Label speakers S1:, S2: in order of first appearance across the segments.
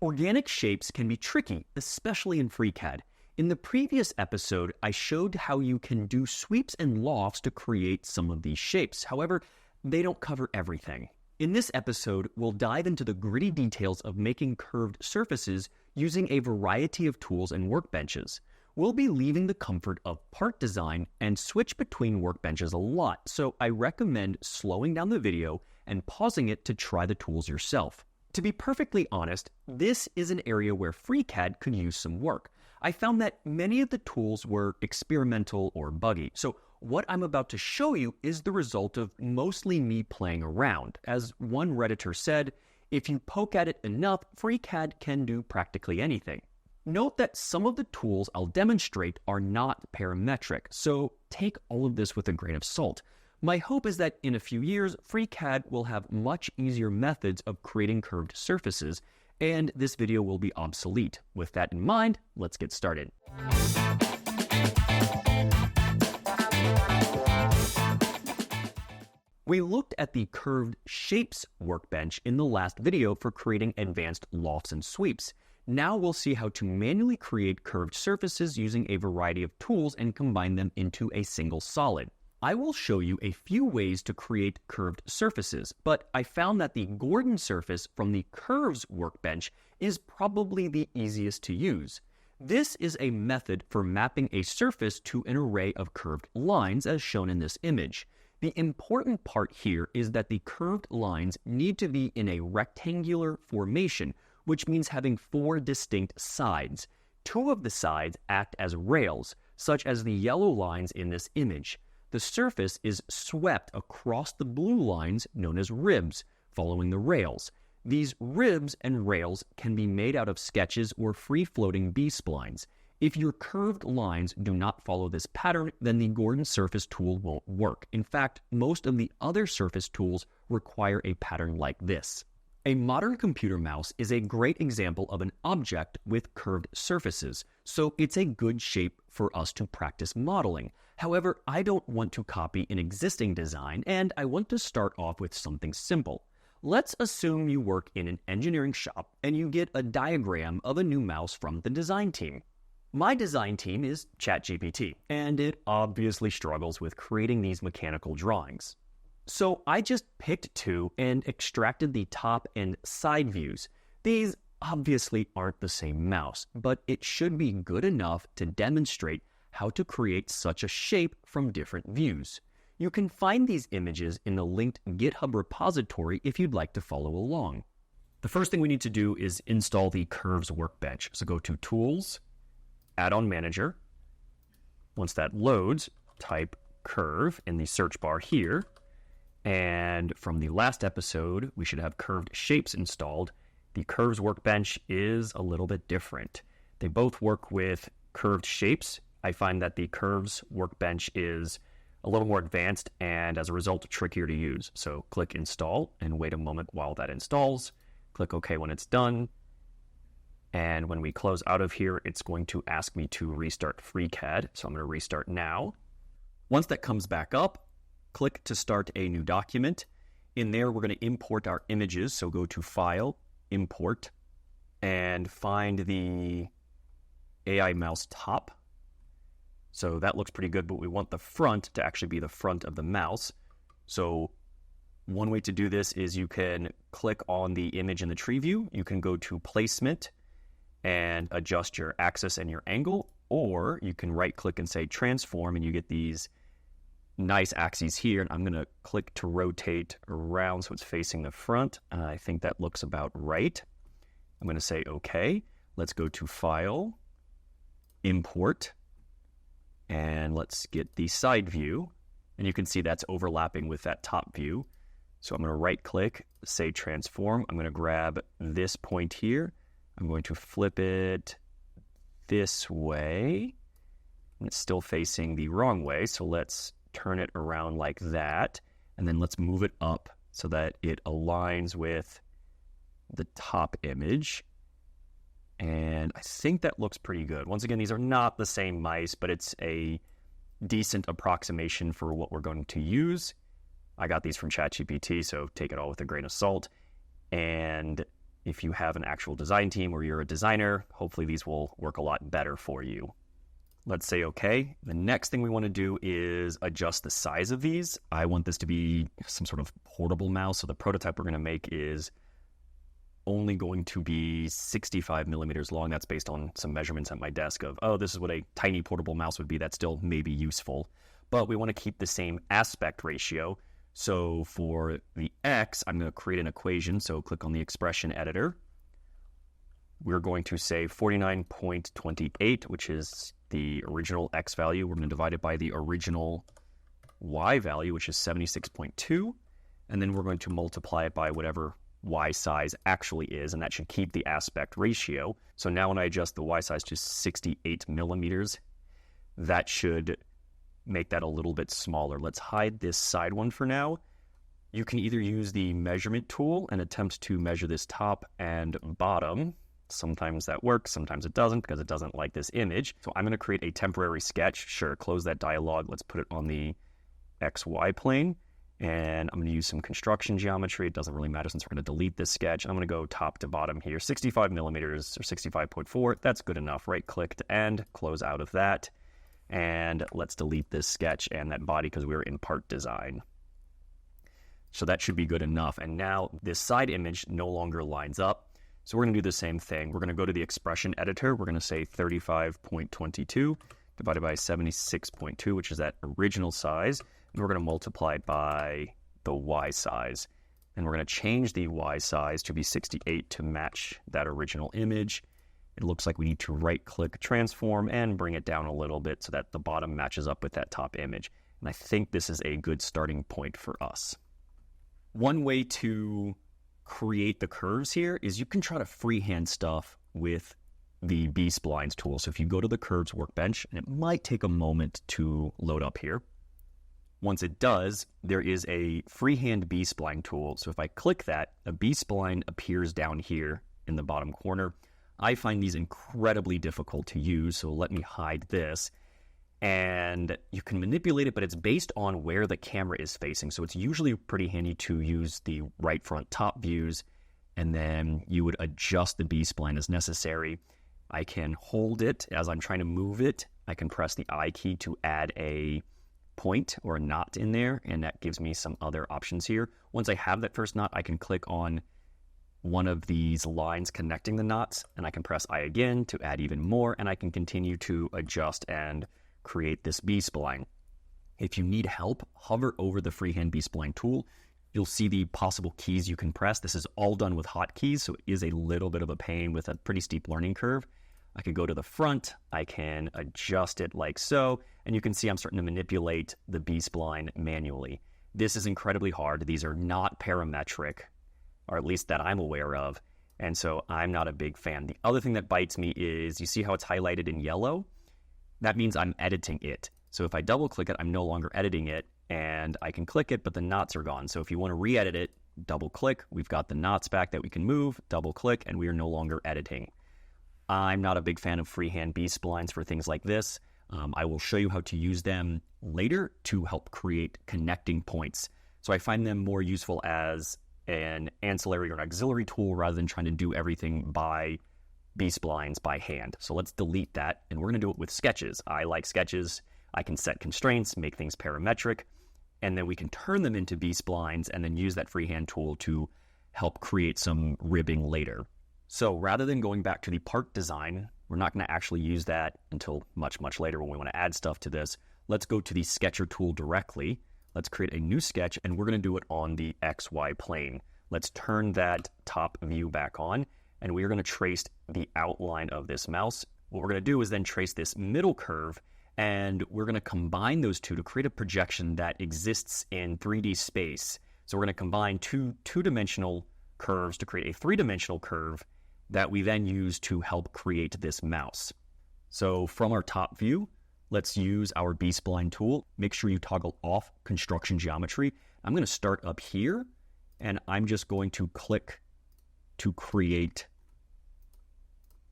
S1: Organic shapes can be tricky, especially in FreeCAD. In the previous episode, I showed how you can do sweeps and lofts to create some of these shapes. However, they don't cover everything. In this episode, we'll dive into the gritty details of making curved surfaces using a variety of tools and workbenches. We'll be leaving the comfort of part design and switch between workbenches a lot, so I recommend slowing down the video and pausing it to try the tools yourself. To be perfectly honest, this is an area where FreeCAD could use some work. I found that many of the tools were experimental or buggy, so what I'm about to show you is the result of mostly me playing around. As one Redditor said, if you poke at it enough, FreeCAD can do practically anything. Note that some of the tools I'll demonstrate are not parametric, so take all of this with a grain of salt. My hope is that in a few years, FreeCAD will have much easier methods of creating curved surfaces, and this video will be obsolete. With that in mind, let's get started. We looked at the Curved Shapes workbench in the last video for creating advanced lofts and sweeps. Now we'll see how to manually create curved surfaces using a variety of tools and combine them into a single solid. I will show you a few ways to create curved surfaces, but I found that the Gordon surface from the Curves workbench is probably the easiest to use. This is a method for mapping a surface to an array of curved lines as shown in this image. The important part here is that the curved lines need to be in a rectangular formation, which means having 4 distinct sides. 2 of the sides act as rails, such as the yellow lines in this image. The surface is swept across the blue lines known as ribs, following the rails. These ribs and rails can be made out of sketches or free-floating B-Splines. If your curved lines do not follow this pattern, then the Gordon surface tool won't work. In fact, most of the other surface tools require a pattern like this. A modern computer mouse is a great example of an object with curved surfaces, so it's a good shape for us to practice modeling. However, I don't want to copy an existing design, and I want to start off with something simple. Let's assume you work in an engineering shop and you get a diagram of a new mouse from the design team. My design team is ChatGPT, and it obviously struggles with creating these mechanical drawings. So I just picked 2 and extracted the top and side views. These obviously aren't the same mouse, but it should be good enough to demonstrate how to create such a shape from different views. You can find these images in the linked GitHub repository if you'd like to follow along. The first thing we need to do is install the Curves workbench. So go to Tools, Add-on Manager. Once that loads, type Curve in the search bar here. And from the last episode, we should have Curved Shapes installed. The Curves workbench is a little bit different. They both work with curved shapes. I find that the Curves workbench is a little more advanced and as a result trickier to use. So click Install and wait a moment while that installs. Click OK when it's done. And when we close out of here, it's going to ask me to restart FreeCAD. So I'm going to restart now. Once that comes back up, click to start a new document. In there, we're going to import our images. So go to File, Import, and find the AI mouse top. So that looks pretty good, but we want the front to actually be the front of the mouse. So one way to do this is you can click on the image in the tree view. You can go to Placement and adjust your axis and your angle, or you can right-click and say Transform, and you get these nice axes here, and I'm going to click to rotate around so it's facing the front. I think that looks about right. I'm going to say OK. Let's go to File, Import, and let's get the side view. And you can see that's overlapping with that top view. So I'm going to right-click, say Transform. I'm going to grab this point here. I'm going to flip it this way. And it's still facing the wrong way, so let's turn it around like that, and then let's move it up so that it aligns with the top image. And I think that looks pretty good. Once again, these are not the same mice, but it's a decent approximation for what we're going to use. I got these from ChatGPT, so take it all with a grain of salt. And if you have an actual design team or you're a designer, hopefully these will work a lot better for you. Let's say okay. The next thing we want to do is adjust the size of these. I want this to be some sort of portable mouse. So the prototype we're going to make is only going to be 65 millimeters long. That's based on some measurements at my desk of, oh, this is what a tiny portable mouse would be. That's still maybe useful. But we want to keep the same aspect ratio. So for the X, I'm going to create an equation. So click on the expression editor. We're going to say 49.28, which is the original X value. We're going to divide it by the original Y value, which is 76.2. And then we're going to multiply it by whatever Y size actually is, and that should keep the aspect ratio. So now when I adjust the Y size to 68 millimeters, that should make that a little bit smaller. Let's hide this side one for now. You can either use the measurement tool and attempt to measure this top and bottom. Sometimes that works, sometimes it doesn't because it doesn't like this image. So I'm going to create a temporary sketch. Sure, close that dialog. Let's put it on the XY plane. And I'm going to use some construction geometry. It doesn't really matter since we're going to delete this sketch. I'm going to go top to bottom here, 65 millimeters or 65.4. That's good enough. Right click to end, close out of that. And let's delete this sketch and that body because we were in part design. So that should be good enough. And now this side image no longer lines up. So we're going to do the same thing. We're going to go to the expression editor. We're going to say 35.22 divided by 76.2, which is that original size. And we're going to multiply it by the Y size. And we're going to change the Y size to be 68 to match that original image. It looks like we need to right-click transform and bring it down a little bit so that the bottom matches up with that top image. And I think this is a good starting point for us. One way to create the curves here is you can try to freehand stuff with the B-Splines tool. So if you go to the Curves Workbench, and it might take a moment to load up here. Once it does, there is a freehand B-Spline tool. So if I click that, a B-Spline appears down here in the bottom corner. I find these incredibly difficult to use, so let me hide this. And you can manipulate it, but it's based on where the camera is facing. So it's usually pretty handy to use the right front top views, and then you would adjust the B-Spline as necessary. I can hold it as I'm trying to move it. I can press the I key to add a point or a knot in there, and that gives me some other options here. Once I have that first knot, I can click on one of these lines connecting the knots, and I can press I again to add even more, and I can continue to adjust and create this B-Spline. If you need help, hover over the freehand B-Spline tool. You'll see the possible keys you can press. This is all done with hotkeys, so it is a little bit of a pain with a pretty steep learning curve. I could go to the front, I can adjust it like so, and you can see I'm starting to manipulate the B-Spline manually. This is incredibly hard. These are not parametric, or at least that I'm aware of, and so I'm not a big fan. The other thing that bites me is, you see how it's highlighted in yellow? That means I'm editing it. So if I double click it, I'm no longer editing it, and I can click it, but the knots are gone. So if you want to re-edit it, double click, we've got the knots back that we can move, double click, and we are no longer editing. I'm not a big fan of freehand B-Splines for things like this. I will show you how to use them later to help create connecting points. So I find them more useful as an ancillary or an auxiliary tool rather than trying to do everything by B-Splines by hand. So let's delete that, and we're going to do it with sketches. I like sketches. I can set constraints, make things parametric, and then we can turn them into B-Splines and then use that freehand tool to help create some ribbing later. So rather than going back to the part design, we're not going to actually use that until much, much later when we want to add stuff to this. Let's go to the sketcher tool directly. Let's create a new sketch, and we're going to do it on the XY plane. Let's turn that top view back on, and we're going to trace the outline of this mouse. What we're going to do is then trace this middle curve, and we're going to combine those two to create a projection that exists in 3D space. So we're going to combine two-dimensional curves to create a three-dimensional curve that we then use to help create this mouse. So from our top view, let's use our B-Spline tool. Make sure you toggle off construction geometry. I'm going to start up here, and I'm just going to click to create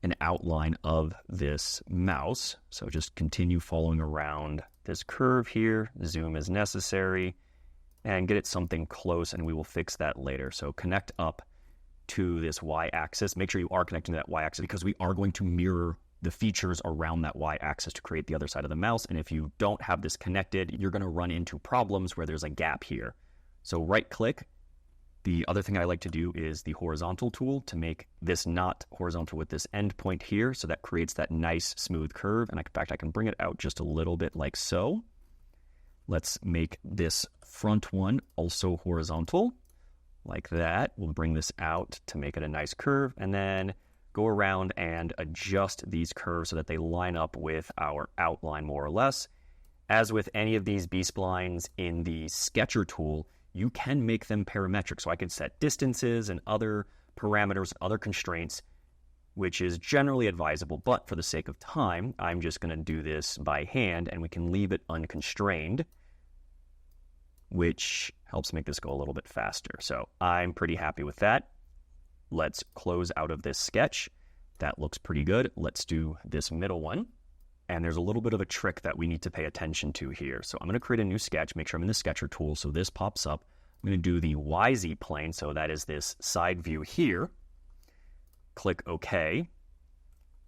S1: an outline of this mouse. So just continue following around this curve here, zoom as necessary, and get it something close, and we will fix that later. So connect up to this y-axis. Make sure you are connecting to that y-axis because we are going to mirror the features around that y-axis to create the other side of the mouse. And if you don't have this connected, you're going to run into problems where there's a gap here. So right-click. The other thing I like to do is the horizontal tool to make this not horizontal with this end point here. So that creates that nice smooth curve. And in fact, I can bring it out just a little bit like so. Let's make this front one also horizontal like that. We'll bring this out to make it a nice curve and then go around and adjust these curves so that they line up with our outline more or less. As with any of these B-Splines in the Sketcher tool, you can make them parametric. So I can set distances and other parameters, other constraints, which is generally advisable. But for the sake of time, I'm just going to do this by hand, and we can leave it unconstrained, which helps make this go a little bit faster. So I'm pretty happy with that. Let's close out of this sketch. That looks pretty good. Let's do this middle one. And there's a little bit of a trick that we need to pay attention to here. So I'm going to create a new sketch, make sure I'm in the Sketcher tool. So this pops up. I'm going to do the YZ plane. So that is this side view here. Click OK.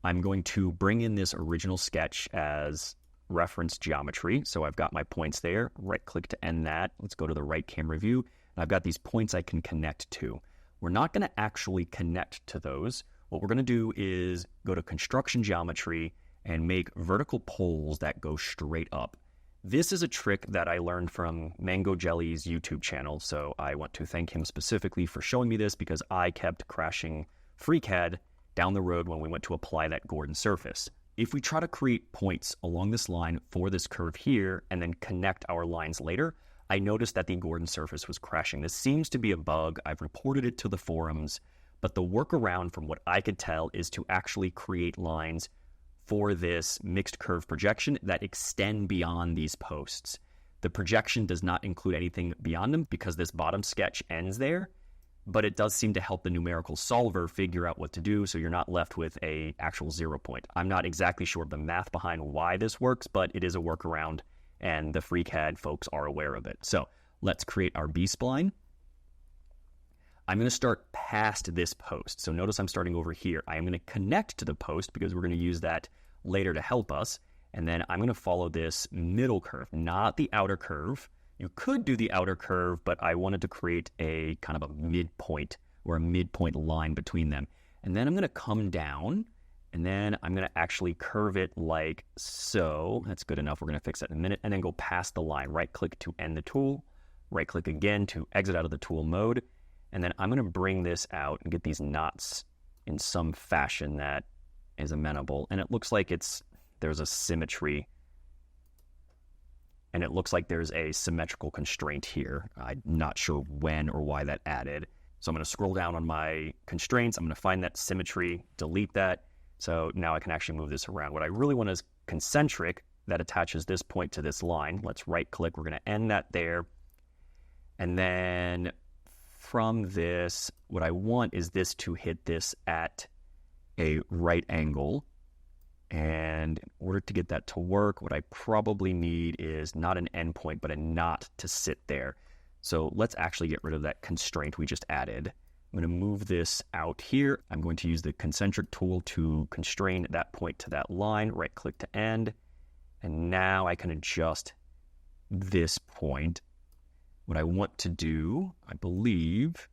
S1: I'm going to bring in this original sketch as reference geometry. So I've got my points there. Right click to end that. Let's go to the right camera view. And I've got these points I can connect to. We're not going to actually connect to those. What we're going to do is go to construction geometry and make vertical poles that go straight up. This is a trick that I learned from Mango Jelly's YouTube channel, so I want to thank him specifically for showing me this because I kept crashing FreeCAD down the road when we went to apply that Gordon surface. If we try to create points along this line for this curve here and then connect our lines later, I noticed that the Gordon surface was crashing. This seems to be a bug. I've reported it to the forums, but the workaround from what I could tell is to actually create lines for this mixed curve projection that extend beyond these posts. The projection does not include anything beyond them because this bottom sketch ends there, but it does seem to help the numerical solver figure out what to do so you're not left with a actual 0 point. I'm not exactly sure of the math behind why this works, but it is a workaround and the FreeCAD folks are aware of it. So let's create our B-Spline. I'm going to start past this post. So notice I'm starting over here. I am going to connect to the post because we're going to use that later to help us. And then I'm going to follow this middle curve, not the outer curve. You could do the outer curve, but I wanted to create a kind of a midpoint or a midpoint line between them. And then I'm going to come down and then I'm going to actually curve it like so. That's good enough. We're going to fix that in a minute. And then go past the line. Right click to end the tool. Right click again to exit out of the tool mode. And then I'm going to bring this out and get these knots in some fashion that is amenable. And it looks like there's a symmetry. And it looks like there's a symmetrical constraint here. I'm not sure when or why that added. So I'm going to scroll down on my constraints. I'm going to find that symmetry, delete that. So now I can actually move this around. What I really want is concentric that attaches this point to this line. Let's right click. We're going to end that there. And then from this, what I want is this to hit this at a right angle. And in order to get that to work, what I probably need is not an endpoint, but a knot to sit there. So let's actually get rid of that constraint we just added. I'm going to move this out here. I'm going to use the concentric tool to constrain that point to that line. Right click to end. And now I can adjust this point. What I want to do, I believe,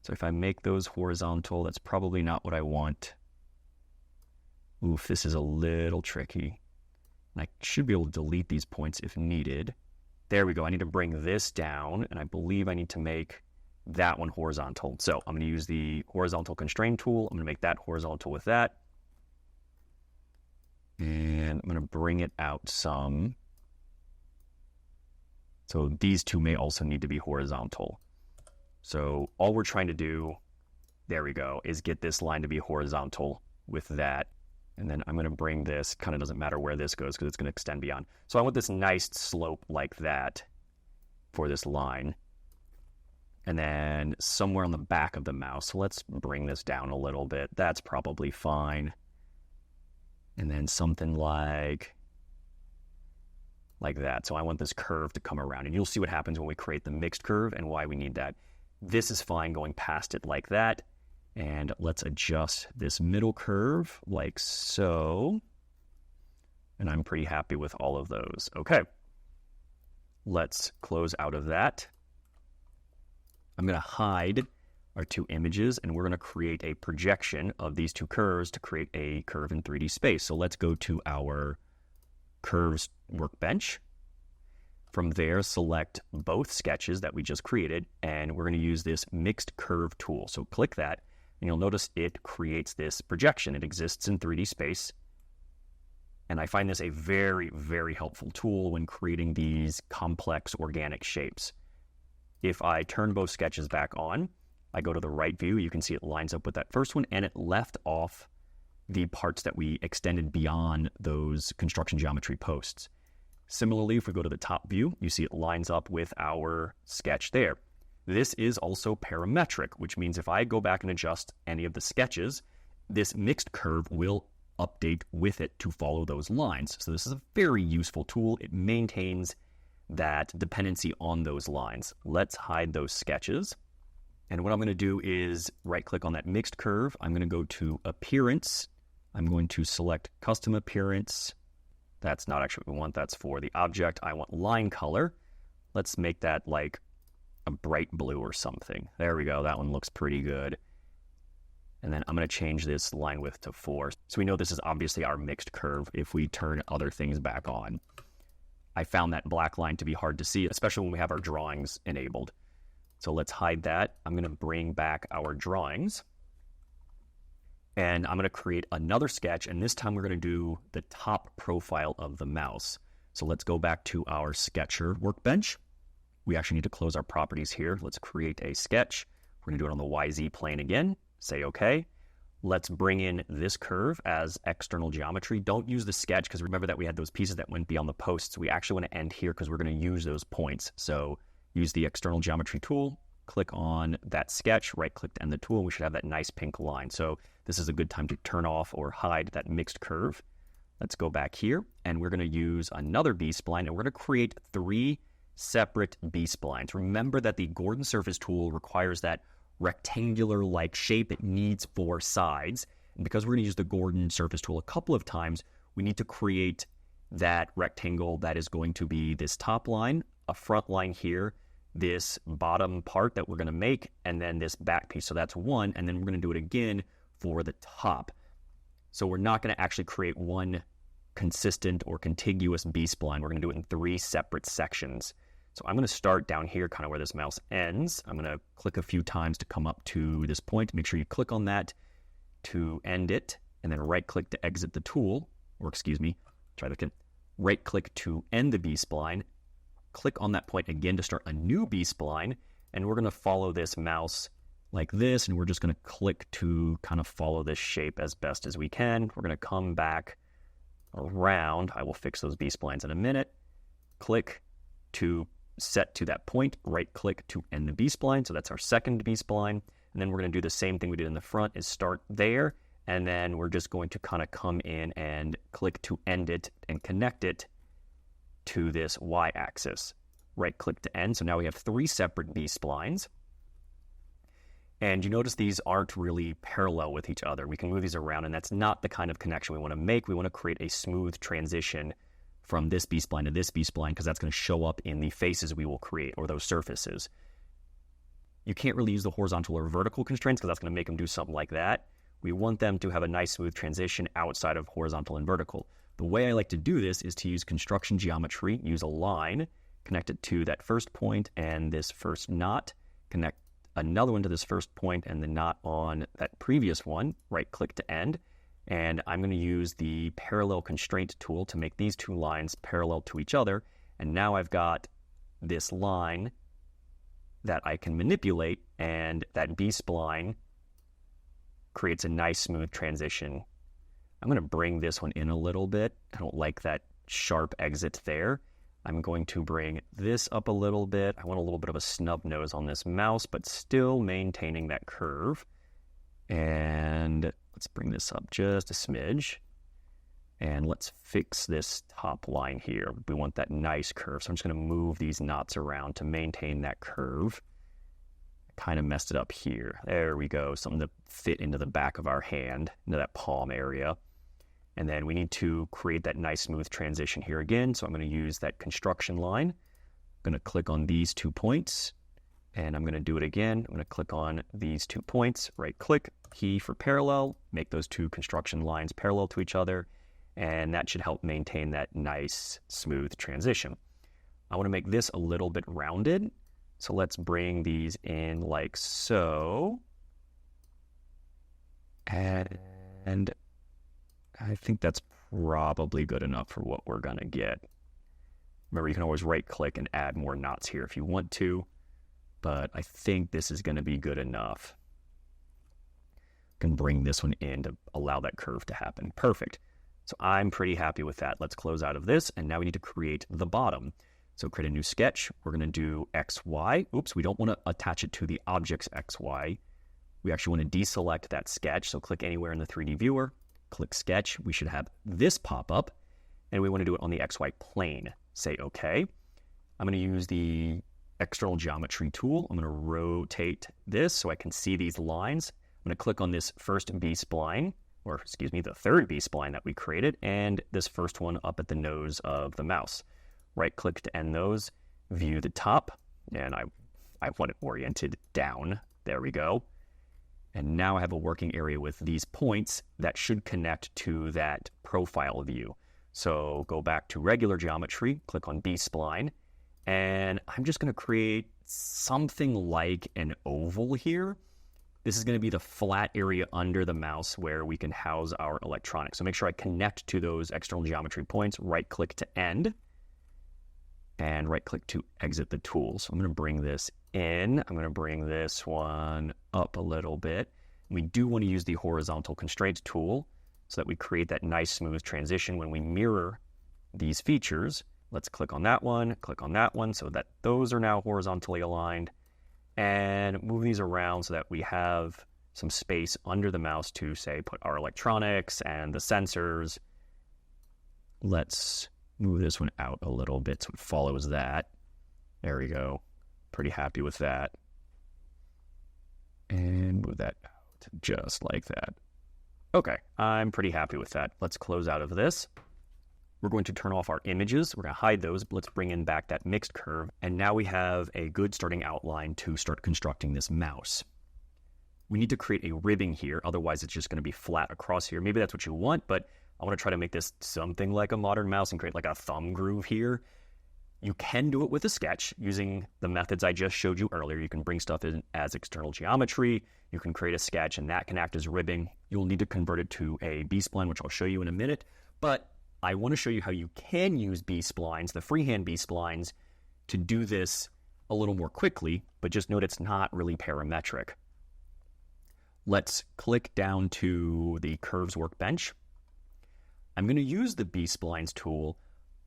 S1: so if I make those horizontal, that's probably not what I want. Oof, this is a little tricky. And I should be able to delete these points if needed. There we go. I need to bring this down, and I believe I need to make that one horizontal. So I'm going to use the horizontal constrain tool. I'm going to make that horizontal with that. And I'm going to bring it out some. So these two may also need to be horizontal. So all we're trying to do, there we go, is get this line to be horizontal with that. And then I'm going to bring this, kind of doesn't matter where this goes because it's going to extend beyond. So I want this nice slope like that for this line. And then somewhere on the back of the mouse. So let's bring this down a little bit. That's probably fine. And then something like that. So I want this curve to come around. And you'll see what happens when we create the mixed curve and why we need that. This is fine going past it like that. And let's adjust this middle curve like so. And I'm pretty happy with all of those. Okay. Let's close out of that. I'm going to hide our two images, and we're going to create a projection of these two curves to create a curve in 3D space. So let's go to our Curves Workbench. From there, select both sketches that we just created, and we're going to use this Mixed Curve tool. So click that, and you'll notice it creates this projection. It exists in 3D space. And I find this a very, very helpful tool when creating these complex organic shapes. If I turn both sketches back on, I go to the right view, you can see it lines up with that first one, and it left off the parts that we extended beyond those construction geometry posts. Similarly, if we go to the top view, you see it lines up with our sketch there. This is also parametric, which means if I go back and adjust any of the sketches, this mixed curve will update with it to follow those lines. So this is a very useful tool. It maintains that dependency on those lines. Let's hide those sketches. And what I'm going to do is right-click on that mixed curve. I'm going to go to Appearance. I'm going to select Custom Appearance. That's not actually what we want. That's for the object. I want Line Color. Let's make that like a bright blue or something. There we go. That one looks pretty good. And then I'm going to change this line width to 4. So we know this is obviously our mixed curve if we turn other things back on. I found that black line to be hard to see, especially when we have our drawings enabled. So let's hide that. I'm going to bring back our drawings. And I'm going to create another sketch, and this time we're going to do the top profile of the mouse. So let's go back to our Sketcher workbench. We actually need to close our properties here. Let's create a sketch. We're going to do it on the YZ plane again. Say OK. Let's bring in this curve as external geometry. Don't use the sketch, because remember that we had those pieces that went beyond the posts. We actually want to end here because we're going to use those points. So use the external geometry tool, click on that sketch, right-click to end the tool, and we should have that nice pink line. So this is a good time to turn off or hide that mixed curve. Let's go back here, and we're going to use another B-Spline, and we're going to create 3 separate B-Splines. Remember that the Gordon Surface tool requires that rectangular-like shape. It needs 4 sides. And because we're going to use the Gordon Surface tool a couple of times, we need to create that rectangle that is going to be this top line, a front line here, this bottom part that we're going to make, and then this back piece. So that's 1, and then we're going to do it again for the top. So we're not going to actually create one consistent or contiguous B-spline. We're going to do it in 3 separate sections. So I'm going to start down here, kind of where this mouse ends. I'm going to click a few times to come up to this point. Make sure you click on that to end it, and then right-click to exit the tool, or excuse me, try that again. Right-click to end the B-spline. Click on that point again to start a new B-spline, and we're going to follow this mouse like this, and we're just going to click to kind of follow this shape as best as we can. We're going to come back around. I will fix those B-splines in a minute. Click to set to that point, right-click to end the B-spline. So that's our second B-spline. And then we're going to do the same thing we did in the front, is start there, and then we're just going to kind of come in and click to end it and connect it to this y-axis. Right-click to end. So now we have 3 separate B-splines. And you notice these aren't really parallel with each other. We can move these around, and that's not the kind of connection we want to make. We want to create a smooth transition from this B-spline to this B-spline, because that's going to show up in the faces we will create, or those surfaces. You can't really use the horizontal or vertical constraints, because that's going to make them do something like that. We want them to have a nice smooth transition outside of horizontal and vertical. The way I like to do this is to use construction geometry, use a line, connect it to that first point and this first knot, connect another one to this first point and the knot on that previous one, right-click to end. And I'm going to use the parallel constraint tool to make these 2 lines parallel to each other. And now I've got this line that I can manipulate, and that B-spline creates a nice smooth transition. I'm going to bring this one in a little bit. I don't like that sharp exit there. I'm going to bring this up a little bit. I want a little bit of a snub nose on this mouse, but still maintaining that curve. And let's bring this up just a smidge. And let's fix this top line here. We want that nice curve. So I'm just going to move these knots around to maintain that curve. kind of messed it up here. There we go. Something to fit into the back of our hand, into that palm area. And then we need to create that nice smooth transition here again. So I'm going to use that construction line. I'm going to click on these 2 points, and I'm going to do it again. I'm going to click on these 2 points, right click, key for parallel, make those 2 construction lines parallel to each other, and that should help maintain that nice smooth transition. I want to make this a little bit rounded. So let's bring these in like so. And I think that's probably good enough for what we're going to get. Remember, you can always right-click and add more knots here if you want to, but I think this is going to be good enough. Can bring this one in to allow that curve to happen. Perfect. So I'm pretty happy with that. Let's close out of this, and now we need to create the bottom. So create a new sketch. We're going to do XY. Oops, we don't want to attach it to the object's XY. We actually want to deselect that sketch. So click anywhere in the 3D viewer, click sketch. We should have this pop up, and we want to do it on the XY plane. Say OK. I'm going to use the external geometry tool. I'm going to rotate this so I can see these lines. I'm going to click on this first B-Spline, or excuse me, the third B-Spline that we created, and this first one up at the nose of the mouse. Right click to end those, view the top, and I want it oriented down. There we go. And now I have a working area with these points that should connect to that profile view. So go back to regular geometry, click on B-Spline, and I'm just going to create something like an oval here. This is going to be the flat area under the mouse where we can house our electronics. So make sure I connect to those external geometry points, right click to end, and right click to exit the tool. So I'm going to bring this in. I'm going to bring this one up a little bit. We do want to use the horizontal constraints tool so that we create that nice smooth transition when we mirror these features. Let's click on that one so that those are now horizontally aligned, and move these around so that we have some space under the mouse to, say, put our electronics and the sensors. Let's move this one out a little bit so it follows that. There we go. Pretty happy with that. And move that out just like that. Okay, I'm pretty happy with that. Let's close out of this. We're going to turn off our images. We're going to hide those, but let's bring in back that mixed curve. And now we have a good starting outline to start constructing this mouse. We need to create a ribbing here, otherwise it's just going to be flat across here. Maybe that's what you want, but I want to try to make this something like a modern mouse and create like a thumb groove here. You can do it with a sketch using the methods I just showed you earlier. You can bring stuff in as external geometry. You can create a sketch, and that can act as ribbing. You'll need to convert it to a B-Spline, which I'll show you in a minute. But I want to show you how you can use B-Splines, the freehand B-Splines, to do this a little more quickly, but just note it's not really parametric. Let's click down to the Curves Workbench. I'm going to use the B-Splines tool,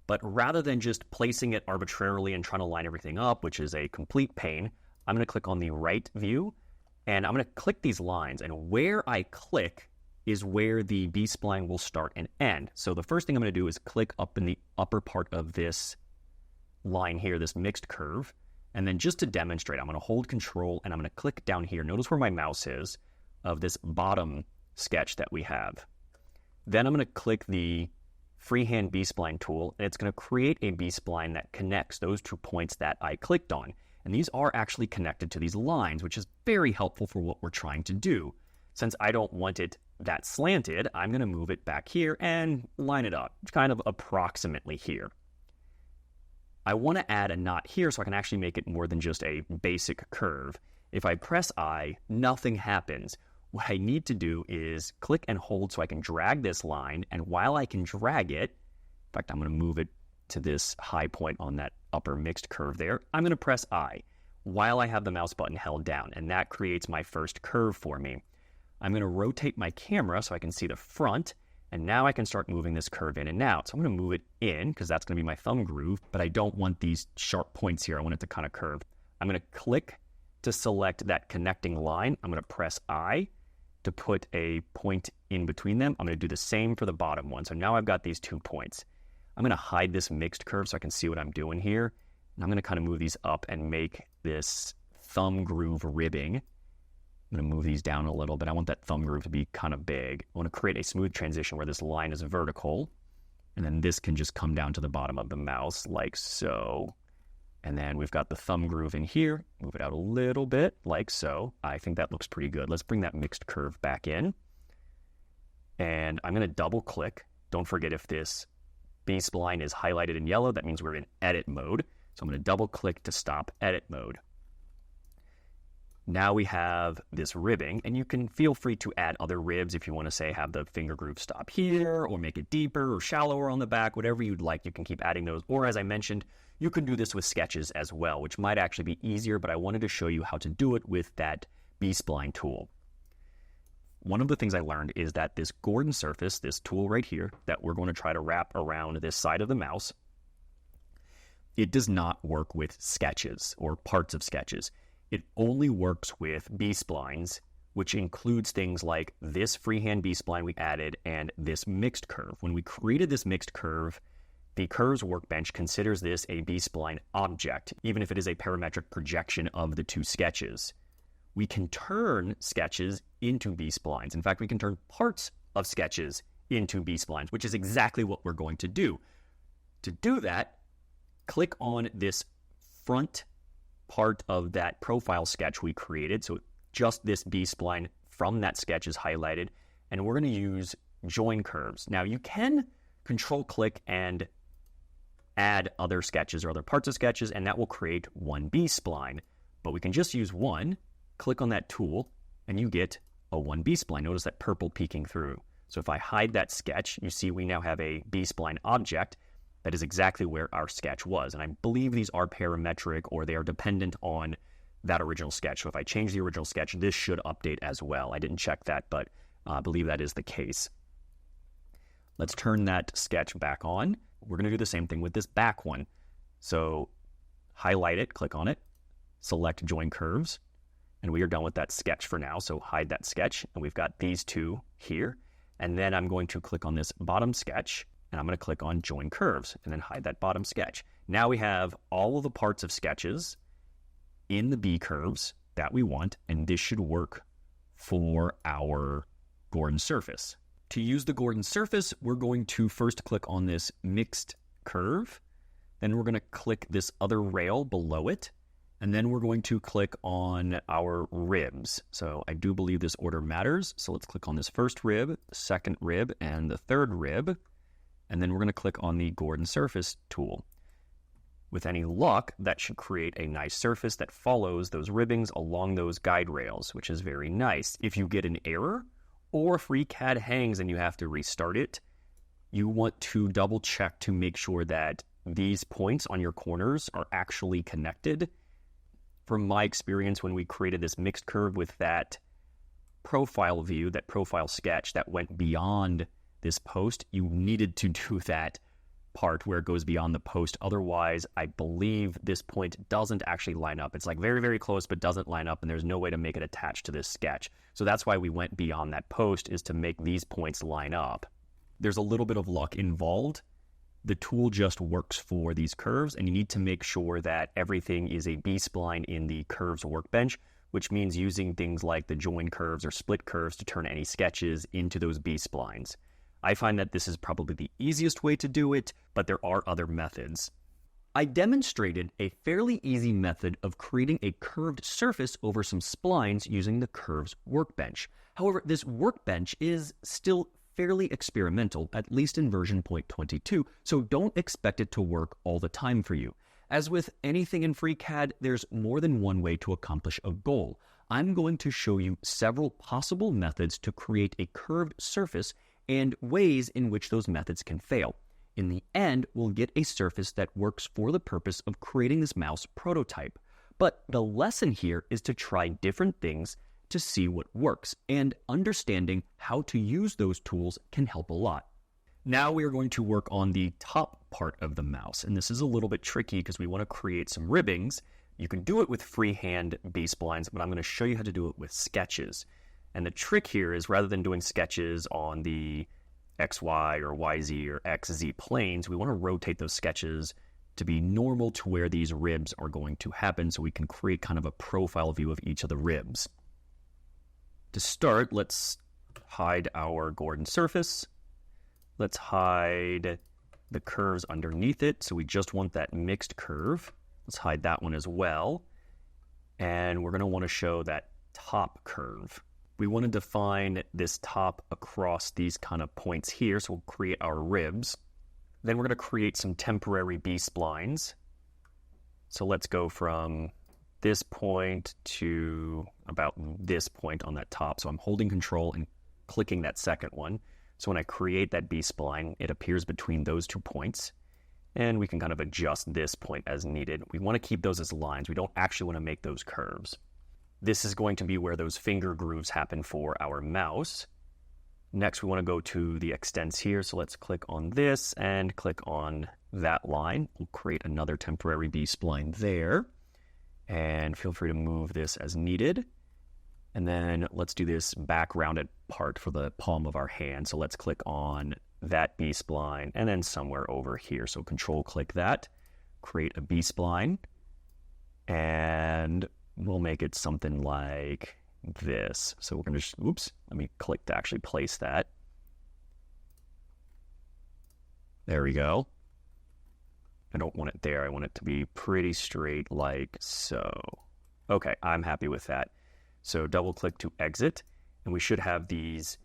S1: but rather than just placing it arbitrarily and trying to line everything up, which is a complete pain, I'm going to click on the right view, and I'm going to click these lines, and where I click is where the B-Spline will start and end. So the first thing I'm going to do is click up in the upper part of this line here, this mixed curve, and then just to demonstrate, I'm going to hold Control, and I'm going to click down here. Notice where my mouse is of this bottom sketch that we have. Then I'm going to click the Freehand B-Spline tool, and it's going to create a B-Spline that connects those 2 points that I clicked on. And these are actually connected to these lines, which is very helpful for what we're trying to do. Since I don't want it that slanted, I'm going to move it back here and line it up, kind of approximately here. I want to add a knot here so I can actually make it more than just a basic curve. If I press I, nothing happens. What I need to do is click and hold so I can drag this line, and while I can drag it, in fact, I'm going to move it to this high point on that upper mixed curve there, I'm going to press I while I have the mouse button held down, and that creates my first curve for me. I'm going to rotate my camera so I can see the front, and now I can start moving this curve in and out. So I'm going to move it in because that's going to be my thumb groove, but I don't want these sharp points here. I want it to kind of curve. I'm going to click to select that connecting line. I'm going to press I to put a point in between them. I'm going to do the same for the bottom one. So now I've got these 2 points. I'm going to hide this mixed curve so I can see what I'm doing here. And I'm going to kind of move these up and make this thumb groove ribbing. I'm going to move these down a little bit. I want that thumb groove to be kind of big. I want to create a smooth transition where this line is vertical. And then this can just come down to the bottom of the mouse like so. And then we've got the thumb groove in here. Move it out a little bit like so. I think that looks pretty good. Let's bring that mixed curve back in. And I'm going to double click. Don't forget, if this B-Spline is highlighted in yellow, that means we're in edit mode. So I'm going to double click to stop edit mode. Now we have this ribbing, and you can feel free to add other ribs if you want to, say, have the finger groove stop here, or make it deeper or shallower on the back, whatever you'd like. You can keep adding those. Or, as I mentioned, you can do this with sketches as well, which might actually be easier, but I wanted to show you how to do it with that B-Spline tool. One of the things I learned is that this Gordon surface, this tool right here, that we're going to try to wrap around this side of the mouse, it does not work with sketches or parts of sketches. It only works with B-Splines, which includes things like this freehand B-Spline we added and this mixed curve. When we created this mixed curve, the Curves Workbench considers this a B-Spline object, even if it is a parametric projection of the two sketches. We can turn sketches into B-Splines. In fact, we can turn parts of sketches into B-Splines, which is exactly what we're going to do. To do that, click on this front part of that profile sketch we created. So just this B-Spline from that sketch is highlighted, and we're going to use join curves. Now you can control click and add other sketches or other parts of sketches, and that will create one B-Spline, but we can just use one, click on that tool, and you get a one B-Spline. Notice that purple peeking through. So if I hide that sketch, you see we now have a B-Spline object. That is exactly where our sketch was. And I believe these are parametric, or they are dependent on that original sketch. So if I change the original sketch, this should update as well. I didn't check that, but I believe that is the case. Let's turn that sketch back on. We're going to do the same thing with this back one. So highlight it, click on it, select join curves, and we are done with that sketch for now. So hide that sketch, and we've got these two here. And then I'm going to click on this bottom sketch, and I'm going to click on join curves and then hide that bottom sketch. Now we have all of the parts of sketches in the B curves that we want, and this should work for our Gordon surface. To use the Gordon surface, we're going to first click on this mixed curve, then we're going to click this other rail below it, and then we're going to click on our ribs. So I do believe this order matters. So let's click on this first rib, the second rib, and the third rib. And then we're going to click on the Gordon surface tool. With any luck, that should create a nice surface that follows those ribbings along those guide rails, which is very nice. If you get an error, or FreeCAD hangs and you have to restart it, you want to double check to make sure that these points on your corners are actually connected. From my experience, when we created this mixed curve with that profile view, that profile sketch that went beyond this post, you needed to do that part where it goes beyond the post. Otherwise, I believe this point doesn't actually line up. It's like very, very close, but doesn't line up, and there's no way to make it attached to this sketch. So that's why we went beyond that post, is to make these points line up. There's a little bit of luck involved. The tool just works for these curves, and you need to make sure that everything is a B-Spline in the Curves Workbench, which means using things like the join curves or split curves to turn any sketches into those B-Splines. I find that this is probably the easiest way to do it, but there are other methods. I demonstrated a fairly easy method of creating a curved surface over some splines using the Curves Workbench. However, this workbench is still fairly experimental, at least in version 0.22, so don't expect it to work all the time for you. As with anything in FreeCAD, there's more than one way to accomplish a goal. I'm going to show you several possible methods to create a curved surface and ways in which those methods can fail. In the end, we'll get a surface that works for the purpose of creating this mouse prototype. But the lesson here is to try different things to see what works, and understanding how to use those tools can help a lot. Now we are going to work on the top part of the mouse, and this is a little bit tricky because we want to create some ribbings. You can do it with freehand B-Splines, but I'm going to show you how to do it with sketches. And the trick here is, rather than doing sketches on the XY or YZ or XZ planes, we want to rotate those sketches to be normal to where these ribs are going to happen, so we can create kind of a profile view of each of the ribs. To start, let's hide our Gordon surface. Let's hide the curves underneath it, so we just want that mixed curve. Let's hide that one as well. And we're going to want to show that top curve. We want to define this top across these kind of points here, so we'll create our ribs. Then we're going to create some temporary B-splines. So let's go from this point to about this point on that top. So I'm holding Control and clicking that second one. So when I create that B-spline, it appears between those 2 points. And we can kind of adjust this point as needed. We want to keep those as lines. We don't actually want to make those curves. This is going to be where those finger grooves happen for our mouse. Next, we want to go to the extents here. So let's click on this and click on that line. We'll create another temporary B-spline there. And feel free to move this as needed. And then let's do this back rounded part for the palm of our hand. So let's click on that B-spline and then somewhere over here. So Control click that, create a B-spline, and we'll make it something like this. So we're going to, let me click to actually place that. There we go. I don't want it there. I want it to be pretty straight like so. Okay, I'm happy with that. So double click to exit, and we should have these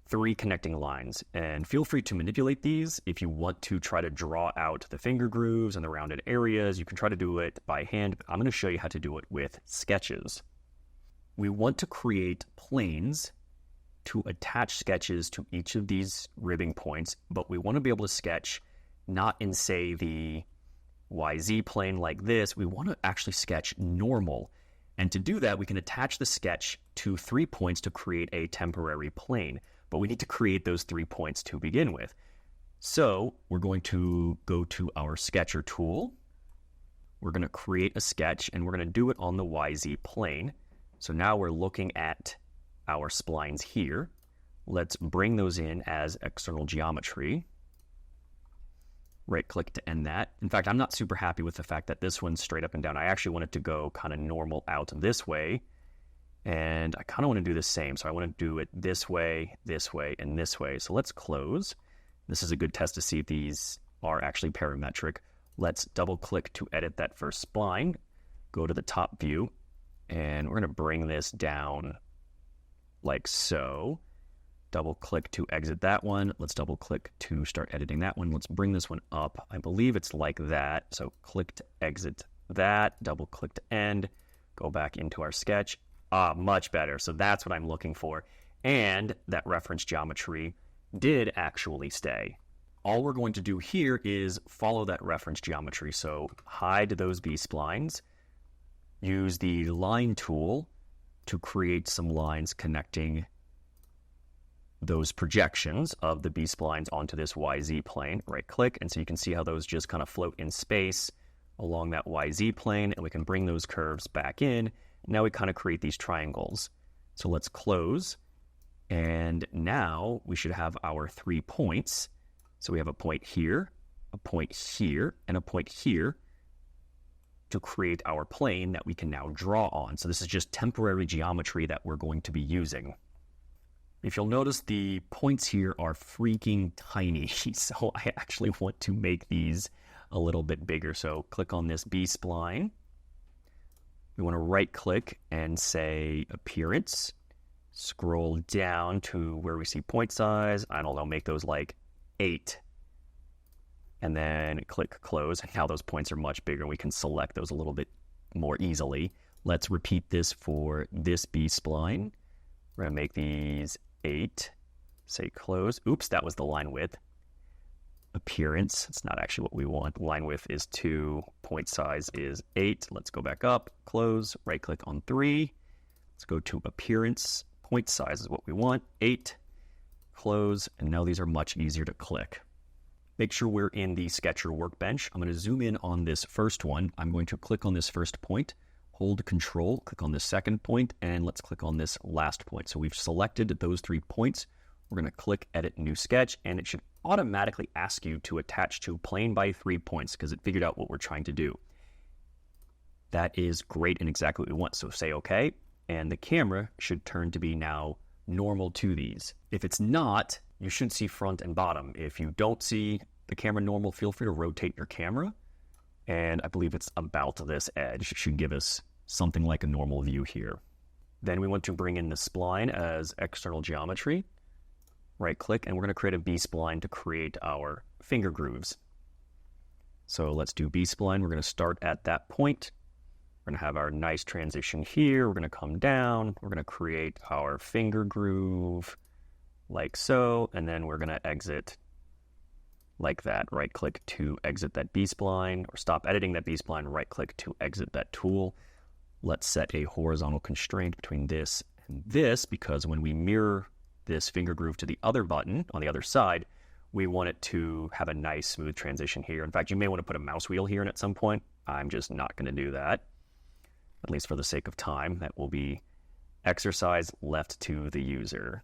S1: 3 connecting lines. And feel free to manipulate these if you want to try to draw out the finger grooves and the rounded areas. You can try to do it by hand, but I'm going to show you how to do it with sketches. We want to create planes to attach sketches to each of these ribbing points, but we want to be able to sketch not in, say, the YZ plane like this. We want to actually sketch normal. And to do that, we can attach the sketch to 3 points to create a temporary plane. But we need to create those 3 points to begin with. So we're going to go to our sketcher tool. We're going to create a sketch, and we're going to do it on the YZ plane. So now we're looking at our splines here. Let's bring those in as external geometry. Right-click to end that. In fact, I'm not super happy with the fact that this one's straight up and down. I actually want it to go kind of normal out this way. And I kind of want to do the same. So I want to do it this way, and this way. So let's close. This is a good test to see if these are actually parametric. Let's double-click to edit that first spline. Go to the top view. And we're going to bring this down like so. Double-click to exit that one. Let's double-click to start editing that one. Let's bring this one up. I believe it's like that. So click to exit that. Double-click to end. Go back into our sketch. Much better. So that's what I'm looking for. And that reference geometry did actually stay. All we're going to do here is follow that reference geometry. So hide those B-splines. Use the line tool to create some lines connecting those projections of the B-splines onto this YZ plane. Right-click, and so you can see how those just kind of float in space along that YZ plane, and we can bring those curves back in. Now we kind of create these triangles. So let's close, and now we should have our 3 points. So we have a point here, a point here, and a point here to create our plane that we can now draw on. So this is just temporary geometry that we're going to be using. If you'll notice, the points here are freaking tiny, so I actually want to make these a little bit bigger. So click on this B-spline. We want to right-click and say Appearance. Scroll down to where we see point size. I don't know, make those like 8. And then click Close. Now those points are much bigger. We can select those a little bit more easily. Let's repeat this for this B-spline. We're going to make these 8. Say Close. Oops, that was the line width. Appearance, it's not actually what we want. Line width is 2. Point size is 8. Let's go back up. Close. Right-click on 3. Let's go to Appearance. Point size is what we want. 8. Close. And now these are much easier to click. Make sure we're in the Sketcher Workbench. I'm going to zoom in on this first one. I'm going to click on this first point, hold Control, click on this second point, and let's click on this last point. So we've selected those 3 points. We're going to click Edit New Sketch, and it should automatically ask you to attach to plane by 3 points because it figured out what we're trying to do. That is great and exactly what we want. So say OK, and the camera should turn to be now normal to these. If it's not, you should see front and bottom. If you don't see the camera normal, feel free to rotate your camera. And I believe it's about this edge. It should give us something like a normal view here. Then we want to bring in the spline as external geometry. Right click, and we're going to create a B-Spline to create our finger grooves. So let's do B-Spline. We're going to start at that point. We're going to have our nice transition here. We're going to come down. We're going to create our finger groove like so, and then we're going to exit like that. Right click to exit that B-Spline, or stop editing that B-Spline, right click to exit that tool. Let's set a horizontal constraint between this and this, because when we mirror this finger groove to the other button on the other side, we want it to have a nice smooth transition here. In fact, you may want to put a mouse wheel here in at some point. I'm just not going to do that, at least for the sake of time. That will be exercise left to the user.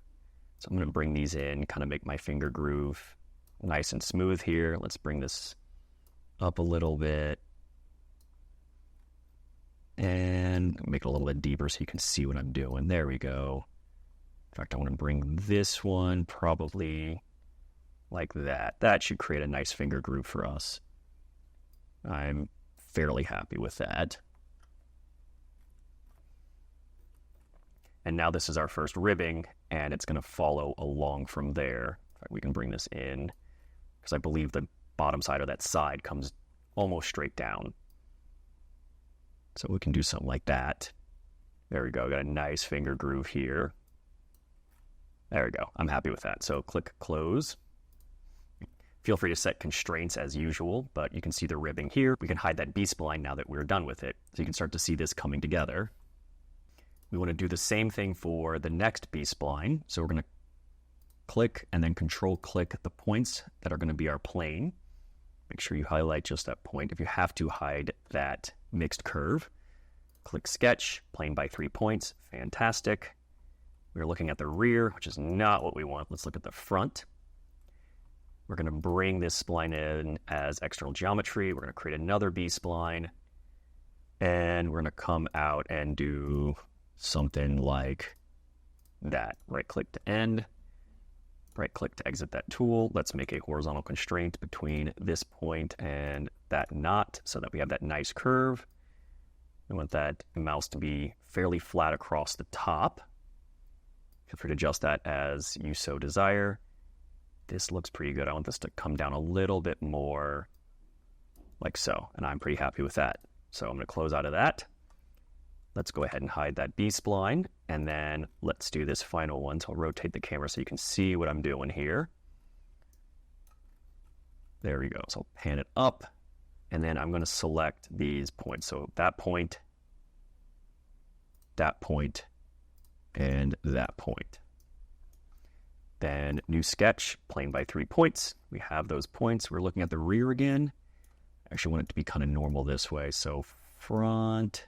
S1: So I'm going to bring these in, kind of make my finger groove nice and smooth here. Let's bring this up a little bit and make it a little bit deeper so you can see what I'm doing. There we go. In fact, I want to bring this one probably like that. That should create a nice finger groove for us. I'm fairly happy with that. And now this is our first ribbing, and it's going to follow along from there. In fact, we can bring this in, because I believe the bottom side of that side comes almost straight down. So we can do something like that. There we go. Got a nice finger groove here. There we go. I'm happy with that. So click close. Feel free to set constraints as usual, but you can see the ribbing here. We can hide that B-Spline now that we're done with it. So you can start to see this coming together. We want to do the same thing for the next B-Spline. So we're going to click and then control click the points that are going to be our plane. Make sure you highlight just that point. If you have to, hide that mixed curve. Click sketch, plane by 3 points. Fantastic. We're looking at the rear, which is not what we want. Let's look at the front. We're going to bring this spline in as external geometry. We're going to create another B-Spline. And we're going to come out and do something like that. Right-click to end. Right-click to exit that tool. Let's make a horizontal constraint between this point and that knot so that we have that nice curve. We want that mouse to be fairly flat across the top. Feel free to adjust that as you so desire. This looks pretty good. I want this to come down a little bit more like so, and I'm pretty happy with that. So I'm going to close out of that. Let's go ahead and hide that B-Spline, and then let's do this final one. So I'll rotate the camera so you can see what I'm doing here. There we go. So I'll pan it up, and then I'm going to select these points. So that point, and that point. Then new sketch, plane by 3 points. We have those points. We're looking at the rear again. I actually want it to be kind of normal this way. So front,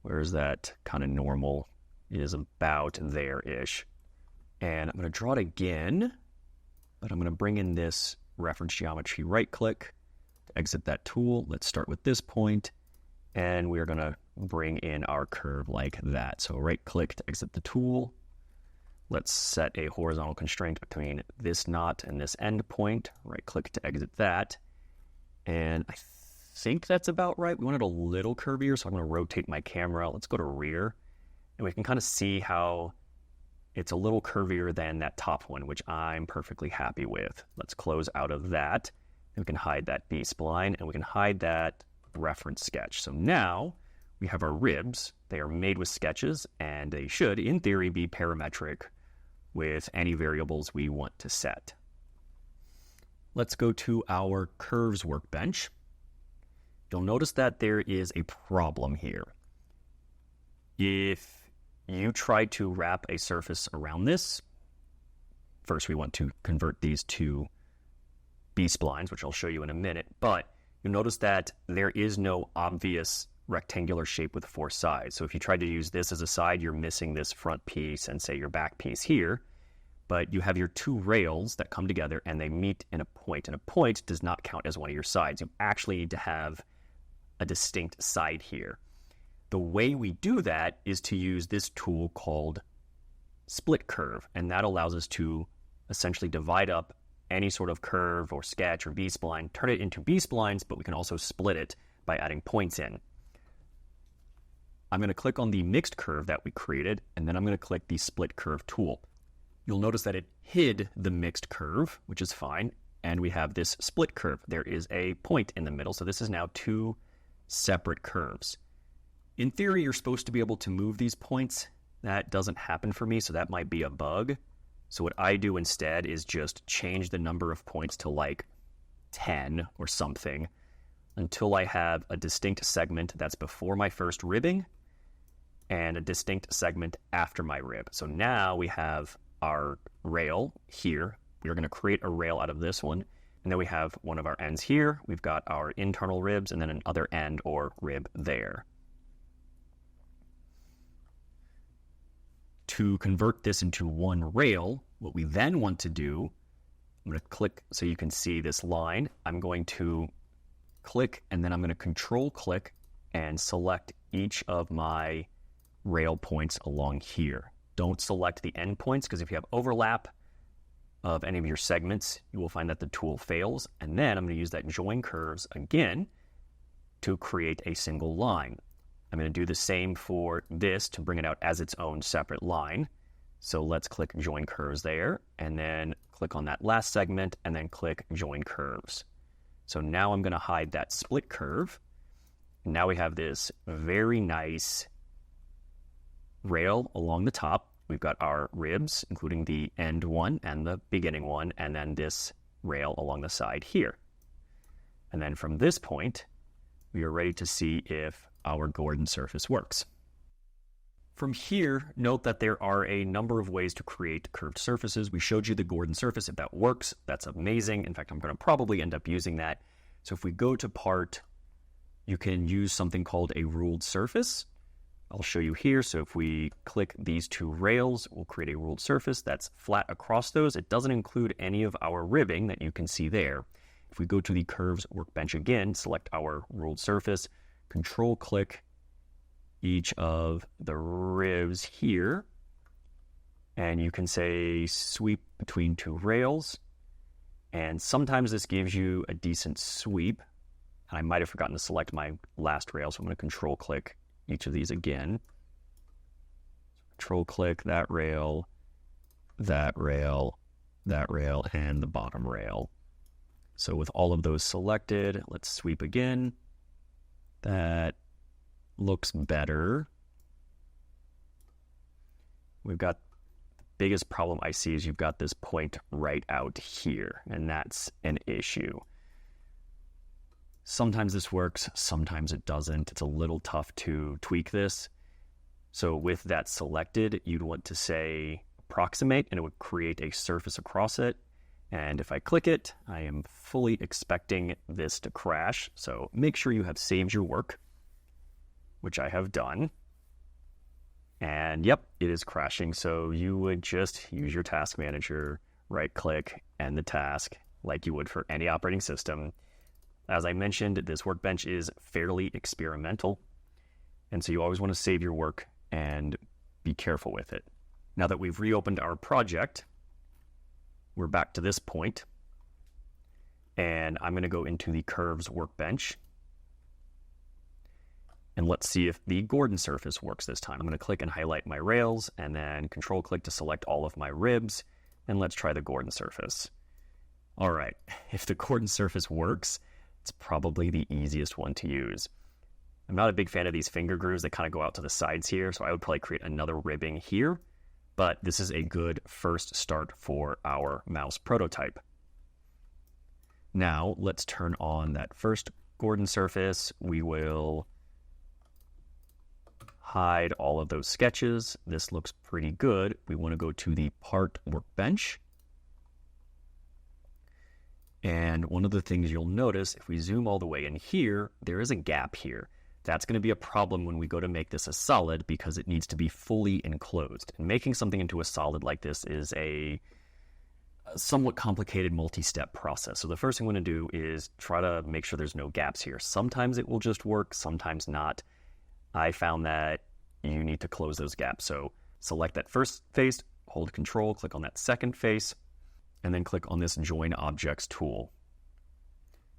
S1: where's that kind of normal? It is about there-ish. And I'm going to draw it again, but I'm going to bring in this reference geometry right-click to exit that tool. Let's start with this point, and we're going to bring in our curve like that. So right-click to exit the tool. Let's set a horizontal constraint between this knot and this end point. Right-click to exit that. And I think that's about right. We want it a little curvier, so I'm going to rotate my camera. Let's go to rear, and we can kind of see how it's a little curvier than that top one, which I'm perfectly happy with. Let's close out of that. And we can hide that B-Spline, and we can hide that reference sketch. So now we have our ribs. They are made with sketches, and they should, in theory, be parametric with any variables we want to set. Let's go to our Curves Workbench. You'll notice that there is a problem here. If you try to wrap a surface around this, first we want to convert these to B-Splines, which I'll show you in a minute, but you'll notice that there is no obvious rectangular shape with 4 sides. So if you tried to use this as a side, you're missing this front piece and say your back piece here. but you have your two rails that come together and they meet in a point, and a point does not count as one of your sides. You actually need to have a distinct side here. The way we do that is to use this tool called split curve, and that allows us to essentially divide up any sort of curve or sketch or B-spline, turn it into B-splines, but we can also split it by adding points in. I'm going to click on the mixed curve that we created, and then I'm going to click the split curve tool. You'll notice that it hid the mixed curve, which is fine, and we have this split curve. There is a point in the middle, so this is now two separate curves. In theory, you're supposed to be able to move these points. That doesn't happen for me, so that might be a bug. So what I do instead is just change the number of points to like 10 or something until I have a distinct segment that's before my first ribbing and a distinct segment after my rib. So now we have our rail here. We're going to create a rail out of this one. And then we have one of our ends here. We've got our internal ribs and then another end or rib there. To convert this into one rail, what we then want to do, I'm going to click so you can see this line. I'm going to click and then I'm going to control click and select each of my rail points along here. Don't select the end points because if you have overlap of any of your segments, you will find that the tool fails. And then I'm going to use that join curves again to create a single line. I'm going to do the same for this to bring it out as its own separate line. So let's click join curves there and then click on that last segment and then click join curves. So now I'm going to hide that split curve. Now we have this very nice rail along the top. We've got our ribs, including the end one and the beginning one, and then this rail along the side here. And then from this point, we are ready to see if our Gordon surface works. From here, note that there are a number of ways to create curved surfaces. We showed you the Gordon surface. If that works, that's amazing. In fact, I'm going to probably end up using that. So if we go to part, you can use something called a ruled surface. I'll show you here. So if we click these two rails, we'll create a ruled surface that's flat across those. It doesn't include any of our ribbing that you can see there. If we go to the Curves Workbench again, select our ruled surface, control click each of the ribs here, and you can say sweep between two rails, and sometimes this gives you a decent sweep. I might have forgotten to select my last rail, so I'm going to control click each of these again. Control click that rail, that rail, that rail, and the bottom rail. So with all of those selected, let's sweep again. That looks better. We've got the biggest problem I see is you've got this point right out here, and that's an issue. Sometimes this works, sometimes it doesn't. It's a little tough to tweak this. So with that selected, you'd want to say approximate, and it would create a surface across it. And if I click it, I am fully expecting this to crash. So make sure you have saved your work, which I have done. And yep, it is crashing. So you would just use your task manager, right click, end the task like you would for any operating system. As I mentioned, this workbench is fairly experimental. And so you always want to save your work and be careful with it. Now that we've reopened our project, we're back to this point, and I'm going to go into the Curves Workbench, and let's see if the Gordon surface works this time. I'm going to click and highlight my rails, and then control click to select all of my ribs, and let's try the Gordon surface. All right, if the Gordon surface works, it's probably the easiest one to use. I'm not a big fan of these finger grooves that kind of go out to the sides here, so I would probably create another ribbing here. But this is a good first start for our mouse prototype. Now let's turn on that first Gordon surface. We will hide all of those sketches. This looks pretty good. We want to go to the Part Workbench. And one of the things you'll notice, if we zoom all the way in here, there is a gap here. That's going to be a problem when we go to make this a solid because it needs to be fully enclosed. And making something into a solid like this is a somewhat complicated multi-step process. So the first thing I'm going to do is try to make sure there's no gaps here. Sometimes it will just work, sometimes not. I found that you need to close those gaps. So select that first face, hold Control, click on that second face, and then click on this Join Objects tool.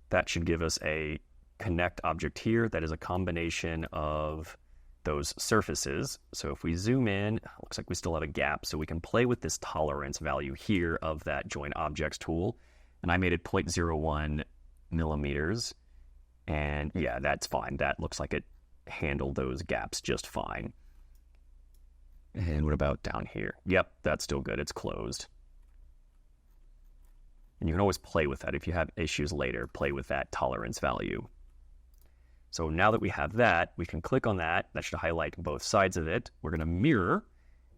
S1: That should give us a connect object here that is a combination of those surfaces. So if we zoom in, looks like we still have a gap, so we can play with this tolerance value here of that Join Objects tool. And I made it 0.01 millimeters. And yeah, that's fine. That looks like it handled those gaps just fine. And what about down here? Yep, that's still good. It's closed. And you can always play with that. If you have issues later, play with that tolerance value. So now that we have that, we can click on that. That should highlight both sides of it. We're going to mirror,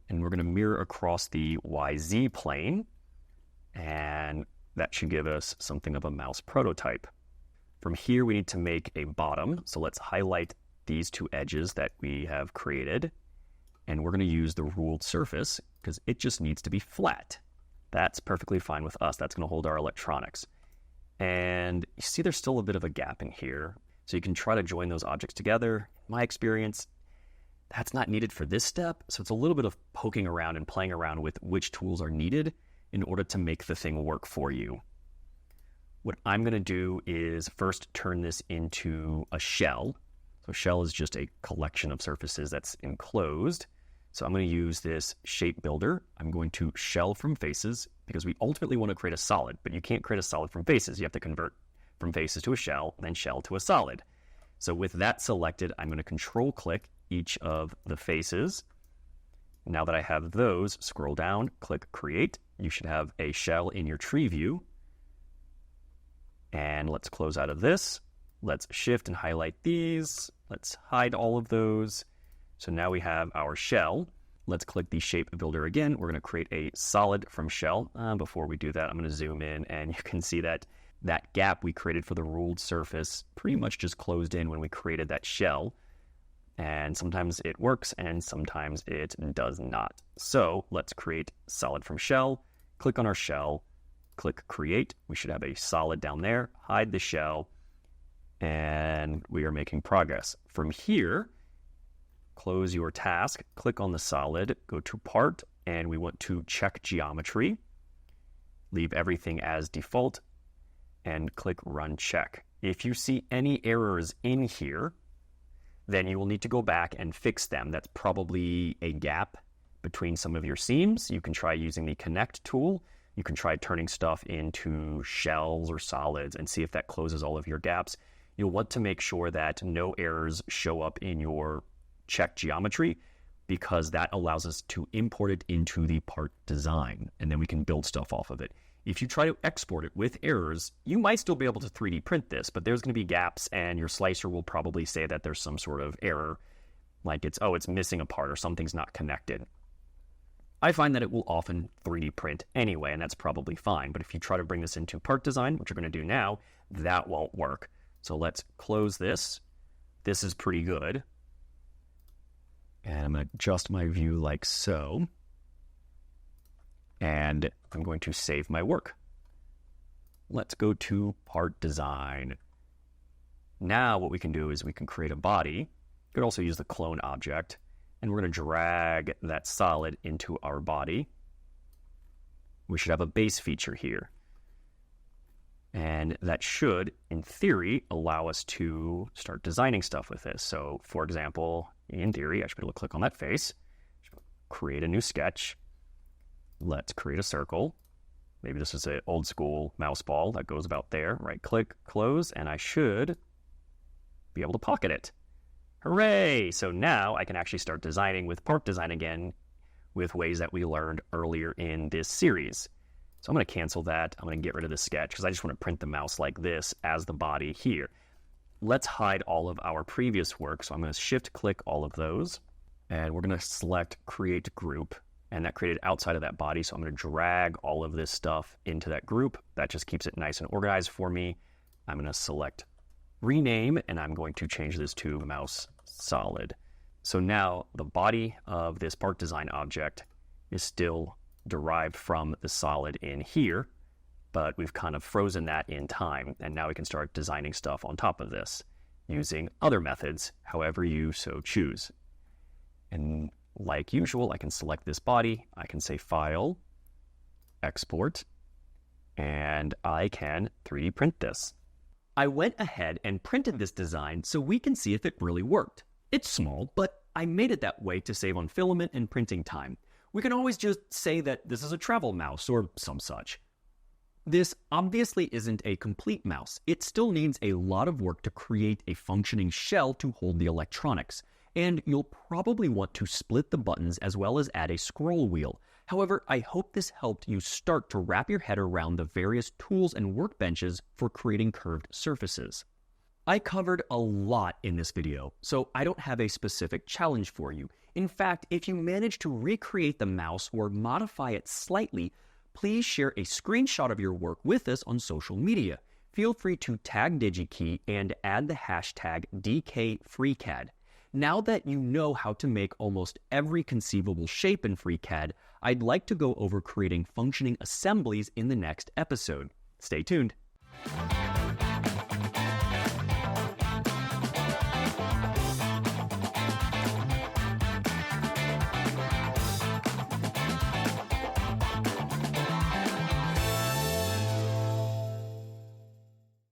S1: and we're going to mirror across the YZ plane. And that should give us something of a mouse prototype. From here, we need to make a bottom. So let's highlight these two edges that we have created. And we're going to use the ruled surface because it just needs to be flat. That's perfectly fine with us. That's going to hold our electronics. And you see there's still a bit of a gap in here. So you can try to join those objects together. In my experience, that's not needed for this step. So it's a little bit of poking around and playing around with which tools are needed in order to make the thing work for you. What I'm going to do is first turn this into a shell. So shell is just a collection of surfaces that's enclosed. So I'm going to use this shape builder. I'm going to shell from faces because we ultimately want to create a solid, but you can't create a solid from faces. You have to convert from faces to a shell, then shell to a solid. So with that selected, I'm going to control click each of the faces. Now that I have those, scroll down, click create. You should have a shell in your tree view. And let's close out of this. Let's shift and highlight these. Let's hide all of those. So now we have our shell. Let's click the shape builder again. We're going to create a solid from shell. Before we do that, I'm going to zoom in, and you can see that that gap we created for the ruled surface pretty much just closed in when we created that shell. And sometimes it works and sometimes it does not. So let's create solid from shell. Click on our shell, click create. We should have a solid down there. Hide the shell, and we are making progress. From here, close your task, click on the solid, go to part, and we want to check geometry. Leave everything as default, and click Run Check. If you see any errors in here, then you will need to go back and fix them. That's probably a gap between some of your seams. You can try using the Connect tool. You can try turning stuff into shells or solids and see if that closes all of your gaps. You'll want to make sure that no errors show up in your check geometry because that allows us to import it into the part design, and then we can build stuff off of it. If you try to export it with errors, you might still be able to 3D print this, but there's going to be gaps, and your slicer will probably say that there's some sort of error, like it's missing a part or something's not connected. I find that it will often 3D print anyway, and that's probably fine. But if you try to bring this into part design, which you're going to do now, that won't work. So let's close this. This is pretty good. And I'm going to adjust my view like so. And I'm going to save my work. Let's go to part design. Now what we can do is we can create a body. You could also use the clone object. And we're going to drag that solid into our body. We should have a base feature here. And that should, in theory, allow us to start designing stuff with this. So, for example, in theory, I should be able to click on that face, create a new sketch. Let's create a circle. Maybe this is an old school mouse ball that goes about there. Right click, close, and I should be able to pocket it. Hooray! So now I can actually start designing with part design again with ways that we learned earlier in this series. So I'm going to cancel that. I'm going to get rid of the sketch because I just want to print the mouse like this as the body here. Let's hide all of our previous work. So I'm going to shift click all of those, and we're going to select create group, and that created outside of that body. So I'm going to drag all of this stuff into that group. That just keeps it nice and organized for me. I'm going to select rename, and I'm going to change this to mouse solid. So now the body of this part design object is still derived from the solid in here, but we've kind of frozen that in time, and now we can start designing stuff on top of this using other methods, however you so choose. And like usual, I can select this body, I can say File, Export, and I can 3D print this. I went ahead and printed this design so we can see if it really worked. It's small, but I made it that way to save on filament and printing time. We can always just say that this is a travel mouse or some such. This obviously isn't a complete mouse. It still needs a lot of work to create a functioning shell to hold the electronics. And you'll probably want to split the buttons as well as add a scroll wheel. However, I hope this helped you start to wrap your head around the various tools and workbenches for creating curved surfaces. I covered a lot in this video, so I don't have a specific challenge for you. In fact, if you manage to recreate the mouse or modify it slightly, please share a screenshot of your work with us on social media. Feel free to tag DigiKey and add the hashtag DKFreeCAD. Now that you know how to make almost every conceivable shape in FreeCAD, I'd like to go over creating functioning assemblies in the next episode. Stay tuned.